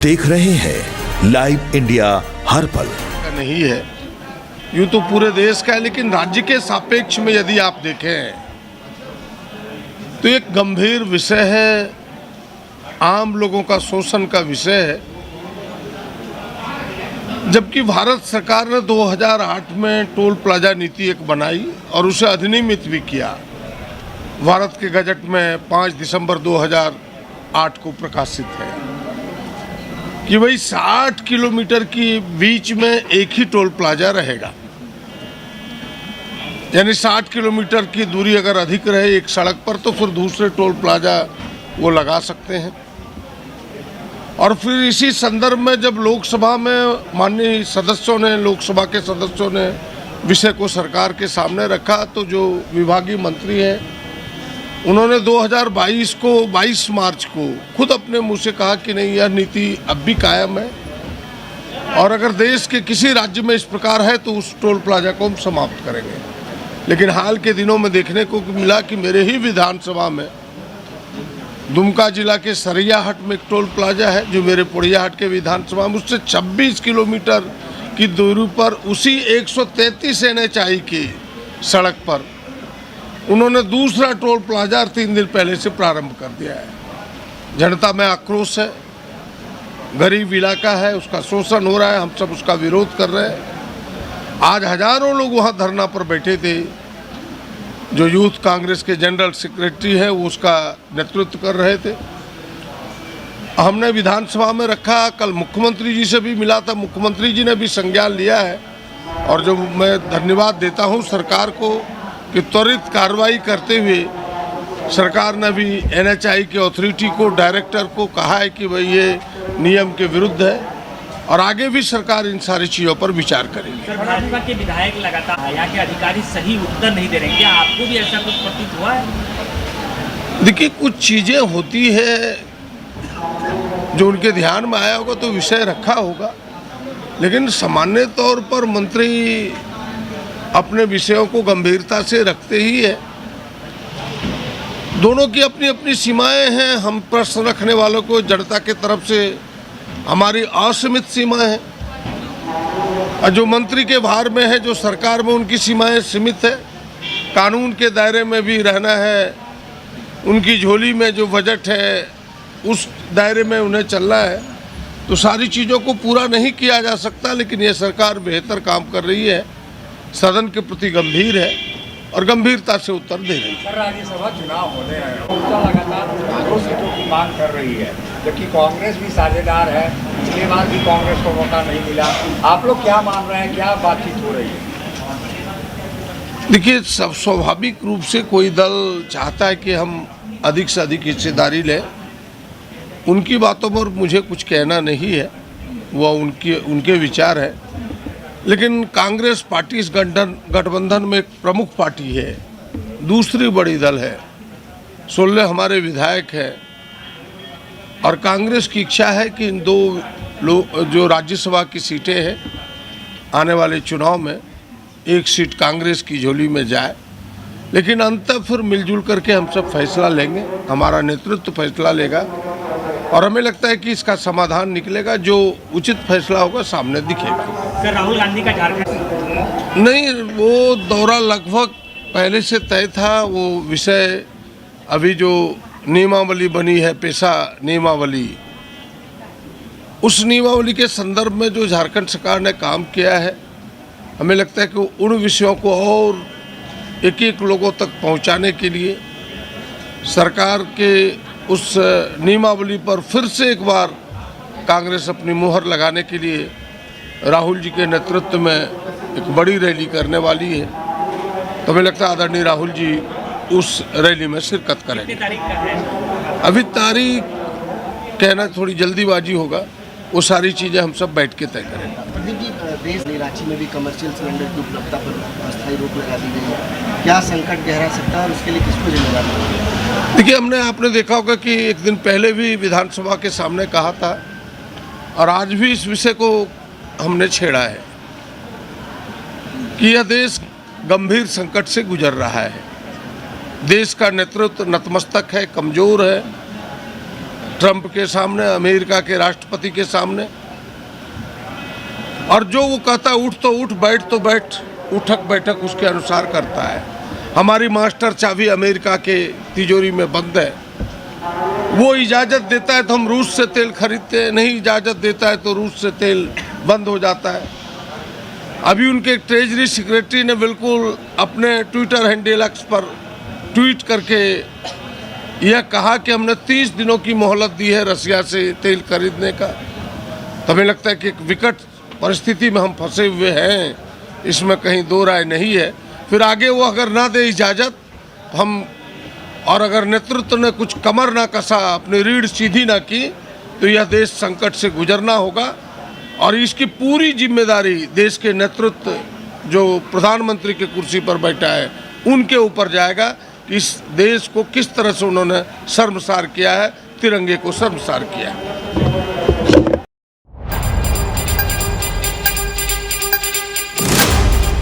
देख रहे हैं लाइव इंडिया हर पल। नहीं है, यूं तो पूरे देश का है, लेकिन राज्य के सापेक्ष में यदि आप देखें तो एक गंभीर विषय है, आम लोगों का शोषण का विषय है। जबकि भारत सरकार ने 2008 में टोल प्लाजा नीति एक बनाई और उसे अधिनियमित भी किया। भारत के गजट में 5 दिसंबर 2008 को प्रकाशित है कि भाई 60 किलोमीटर की बीच में एक ही टोल प्लाजा रहेगा। यानी 60 किलोमीटर की दूरी अगर अधिक रहे एक सड़क पर तो फिर दूसरे टोल प्लाजा वो लगा सकते हैं। और फिर इसी संदर्भ में जब लोकसभा में माननीय सदस्यों ने, लोकसभा के सदस्यों ने विषय को सरकार के सामने रखा तो जो विभागीय मंत्री हैं उन्होंने 2022 को 22 मार्च को खुद अपने मुंह से कहा कि नहीं, यह नीति अब भी कायम है और अगर देश के किसी राज्य में इस प्रकार है तो उस टोल प्लाजा को हम समाप्त करेंगे। लेकिन हाल के दिनों में देखने को मिला कि मेरे ही विधानसभा में दुमका जिला के सरैयाहाट में एक टोल प्लाजा है जो मेरे पोड़ियाहाट के विधानसभा में उससे 26 किलोमीटर की दूरी पर उसी 133 NHI की सड़क पर उन्होंने दूसरा टोल प्लाजा 3 दिन पहले से प्रारंभ कर दिया है। जनता में आक्रोश है, गरीब इलाका है, उसका शोषण हो रहा है, हम सब उसका विरोध कर रहे हैं। आज हजारों लोग वहाँ धरना पर बैठे थे। जो यूथ कांग्रेस के जनरल सेक्रेटरी है वो उसका नेतृत्व कर रहे थे। हमने विधानसभा में रखा, कल मुख्यमंत्री जी से भी मिला था, मुख्यमंत्री जी ने भी संज्ञान लिया है और जो मैं धन्यवाद देता हूँ सरकार को कि त्वरित कार्रवाई करते हुए सरकार ने भी NHI के अथॉरिटी को, डायरेक्टर को कहा है कि भाई ये नियम के विरुद्ध है और आगे भी सरकार इन सारी चीज़ों पर विचार करेगी। सर, भाजपा के विधायक लगातार यहाँ के अधिकारी सही उत्तर नहीं दे रहे हैं, क्या आपको भी ऐसा कुछ प्रतीत हुआ है? देखिए, कुछ चीज़ें होती है जो उनके ध्यान में आया होगा तो विषय रखा होगा, लेकिन सामान्य तौर पर मंत्री अपने विषयों को गंभीरता से रखते ही है। दोनों की अपनी अपनी सीमाएं हैं। हम प्रश्न रखने वालों को जनता के तरफ से हमारी असीमित सीमाएं हैं और जो मंत्री के भार में है, जो सरकार में, उनकी सीमाएं सीमित है। कानून के दायरे में भी रहना है, उनकी झोली में जो बजट है उस दायरे में उन्हें चलना है। तो सारी चीज़ों को पूरा नहीं किया जा सकता, लेकिन ये सरकार बेहतर काम कर रही है, सदन के प्रति गंभीर है और गंभीरता से उत्तर दे रही है। सर, राज्यसभा चुनाव होने हैं, उनका लगातार 2 सीटों की मांग कर रही है, जबकि कांग्रेस भी साझेदार है। पिछली बार भी कांग्रेस को मौका नहीं मिला। आप लोग क्या मान रहे हैं, क्या बातचीत हो रही है? देखिए, सब स्वाभाविक रूप से कोई दल चाहता है कि हम अधिक से अधिक हिस्सेदारी लें। उनकी बातों पर मुझे कुछ कहना नहीं है, वह उनके विचार है। लेकिन कांग्रेस पार्टी इस गठबंधन में एक प्रमुख पार्टी है, दूसरी बड़ी दल है, 16 हमारे विधायक हैं और कांग्रेस की इच्छा है कि इन 2 जो राज्यसभा की सीटें हैं आने वाले चुनाव में एक सीट कांग्रेस की झोली में जाए। लेकिन अंततः फिर मिलजुल करके हम सब फैसला लेंगे, हमारा नेतृत्व फैसला लेगा और हमें लगता है कि इसका समाधान निकलेगा। जो उचित फैसला होगा सामने दिखेगा। सर, राहुल गांधी का झारखंड नहीं, वो दौरा लगभग पहले से तय था। वो विषय अभी जो नियमावली बनी है, पेशा नियमावली, उस नियमावली के संदर्भ में जो झारखंड सरकार ने काम किया है, हमें लगता है कि उन विषयों को और एक लोगों तक पहुंचाने के लिए सरकार के उस नियमावली पर फिर से एक बार कांग्रेस अपनी मुहर लगाने के लिए राहुल जी के नेतृत्व में एक बड़ी रैली करने वाली है। तो हमें लगता है आदरणीय राहुल जी उस रैली में शिरकत करेंगे। कितनी तारीख का है? अभी तारीख कहना थोड़ी जल्दीबाजी होगा, वो सारी चीज़ें हम सब बैठ के तय करेंगे। देश रांची में भी कमर्शियल सिलेंडर की उपलब्धता पर अस्थायी रोक लगा दी गई है, क्या संकट गहरा सकता है और उसके लिए किसको जिम्मेदार है? देखिए, आपने देखा होगा कि एक दिन पहले भी विधानसभा के सामने कहा था और आज भी इस विषय को हमने छेड़ा है कि यह देश गंभीर संकट से गुजर रहा है। देश का नेतृत्व नतमस्तक है, कमज़ोर है ट्रंप के सामने, अमेरिका के राष्ट्रपति के सामने। और जो वो कहता है उठ तो उठ, बैठ तो बैठ, उठक बैठक उसके अनुसार करता है। हमारी मास्टर चाबी अमेरिका के तिजोरी में बंद है। वो इजाज़त देता है तो हम रूस से तेल खरीदते हैं, नहीं इजाज़त देता है तो रूस से तेल बंद हो जाता है। अभी उनके ट्रेजरी सेक्रेटरी ने बिल्कुल अपने ट्विटर हैंडल एक्स पर ट्वीट करके यह कहा कि हमने 30 दिनों की मोहलत दी है रसिया से तेल खरीदने का। तो हमें लगता है कि एक विकट परिस्थिति में हम फंसे हुए हैं, इसमें कहीं दो राय नहीं है। फिर आगे वो अगर ना दे इजाज़त हम, और अगर नेतृत्व ने कुछ कमर ना कसा, अपनी रीढ़ सीधी ना की, तो यह देश संकट से गुजरना होगा। और इसकी पूरी जिम्मेदारी देश के नेतृत्व जो प्रधानमंत्री की कुर्सी पर बैठा है उनके ऊपर जाएगा कि इस देश को किस तरह से उन्होंने शर्मसार किया है, तिरंगे को शर्मसार किया है।